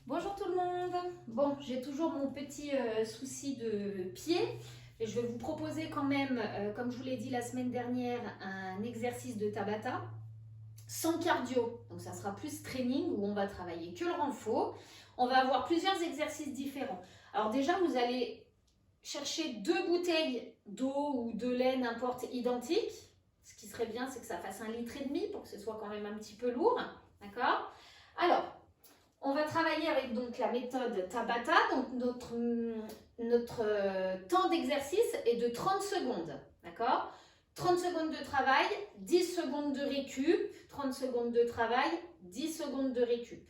Bonjour tout le monde. Bon, j'ai toujours mon petit souci de pied et je vais vous proposer quand même, comme je vous l'ai dit la semaine dernière, un exercice de Tabata sans cardio. Donc ça sera plus training où on va travailler que le renfort. On va avoir plusieurs exercices différents. Alors déjà, vous allez chercher 2 bouteilles d'eau ou de lait, n'importe, identiques. Ce qui serait bien, c'est que ça fasse 1,5 litre pour que ce soit quand même un petit peu lourd. D'accord? Alors, on va travailler avec donc la méthode Tabata. Donc notre temps d'exercice est de 30 secondes. D'accord? 30 secondes de travail, 10 secondes de récup, 30 secondes de travail, 10 secondes de récup.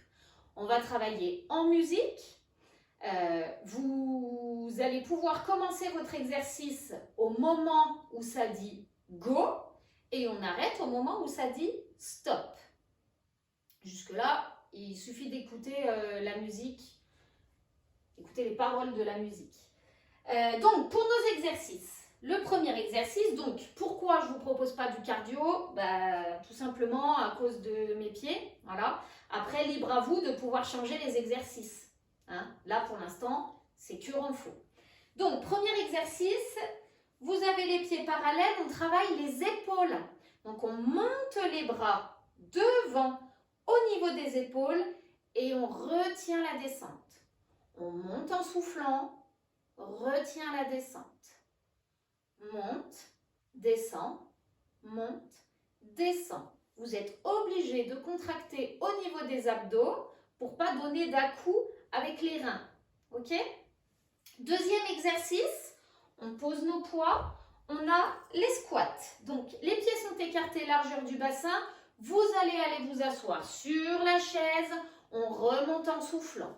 On va travailler en musique. Vous allez pouvoir commencer votre exercice au moment où ça dit go et on arrête au moment où ça dit stop. Jusque-là, il suffit d'écouter la musique, écouter les paroles de la musique. Donc, pour nos exercices, le premier exercice, donc, pourquoi je ne vous propose pas du cardio? Tout simplement à cause de mes pieds, voilà. Après, libre à vous de pouvoir changer les exercices. Hein. Là, pour l'instant, c'est que renfort. Donc, premier exercice, vous avez les pieds parallèles, on travaille les épaules. Donc, on monte les bras devant, au niveau des épaules, et on retient la descente. On monte en soufflant, retient la descente. Monte, descend, monte, descend. Vous êtes obligé de contracter au niveau des abdos pour ne pas donner d'à-coups avec les reins. Ok? Deuxième exercice, on pose nos poids. On a les squats. Donc, les pieds sont écartés, largeur du bassin. Vous allez aller vous asseoir sur la chaise. On remonte en soufflant.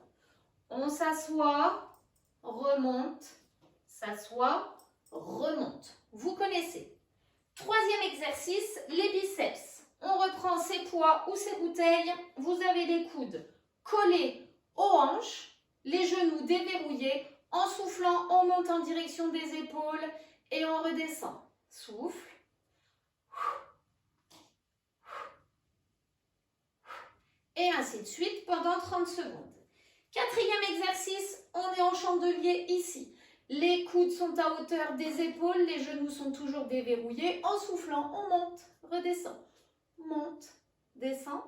On s'assoit, remonte, s'assoit, remonte. Vous connaissez. Troisième exercice, les biceps. On reprend ses poids ou ses bouteilles. Vous avez les coudes collés aux hanches, les genoux déverrouillés. En soufflant, on monte en direction des épaules et on redescend. Souffle. Et ainsi de suite pendant 30 secondes. Quatrième exercice, on est en chandelier ici. Les coudes sont à hauteur des épaules, les genoux sont toujours déverrouillés. En soufflant, on monte, redescend. Monte, descend,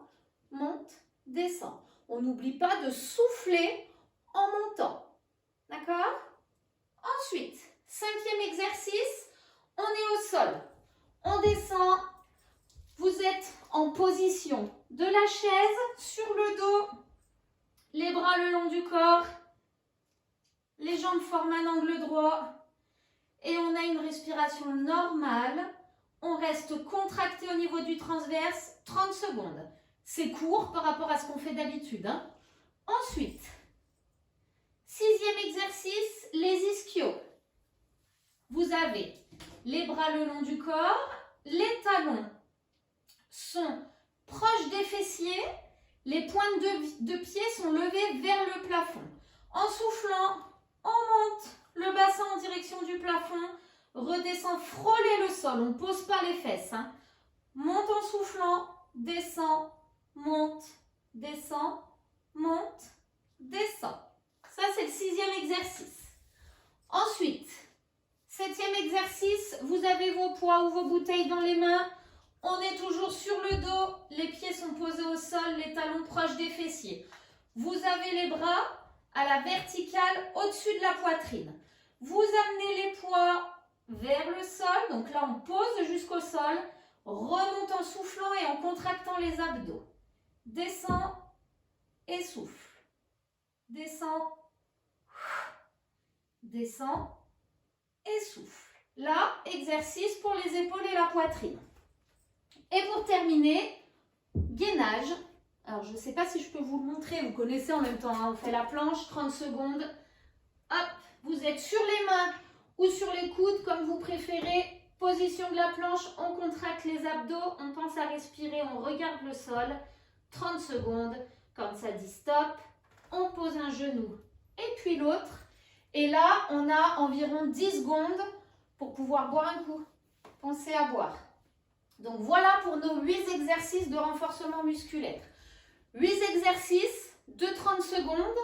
monte, descend. On n'oublie pas de souffler en montant. D'accord? Ensuite, cinquième exercice, on est au sol. On descend. Vous êtes en position de la chaise, sur le dos, les bras le long du corps, les jambes forment un angle droit et on a une respiration normale. On reste contracté au niveau du transverse 30 secondes. C'est court par rapport à ce qu'on fait d'habitude. Hein. Ensuite, sixième exercice, les ischios. Vous avez les bras le long du corps, les talons sont proches des fessiers, les pointes de pied sont levées vers le plafond. En soufflant, on monte le bassin en direction du plafond, redescend, frôler le sol, on ne pose pas les fesses. Hein. Monte en soufflant, descend, monte, descend, monte, descend. Ça, c'est le sixième exercice. Ensuite, septième exercice, vous avez vos poids ou vos bouteilles dans les mains. On est toujours sur le dos, les pieds sont posés au sol, les talons proches des fessiers. Vous avez les bras à la verticale au-dessus de la poitrine. Vous amenez les poids vers le sol, donc là on pose jusqu'au sol, remonte en soufflant et en contractant les abdos. Descend et souffle. Descend, descend et souffle. Là, exercice pour les épaules et la poitrine. Et pour terminer, gainage. Alors, je ne sais pas si je peux vous le montrer. Vous connaissez en même temps. Hein, on fait la planche, 30 secondes. Hop, vous êtes sur les mains ou sur les coudes, comme vous préférez. Position de la planche, on contracte les abdos. On pense à respirer, on regarde le sol. 30 secondes. Quand ça dit stop, on pose un genou et puis l'autre. Et là, on a environ 10 secondes pour pouvoir boire un coup. Pensez à boire. Donc voilà pour nos 8 exercices de renforcement musculaire. 8 exercices de 30 secondes,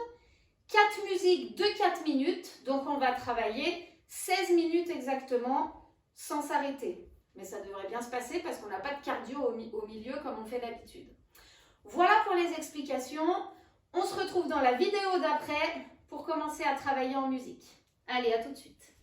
4 musiques de 4 minutes. Donc, on va travailler 16 minutes exactement sans s'arrêter. Mais ça devrait bien se passer parce qu'on n'a pas de cardio au milieu comme on fait d'habitude. Voilà pour les explications. On se retrouve dans la vidéo d'après pour commencer à travailler en musique. Allez, à tout de suite.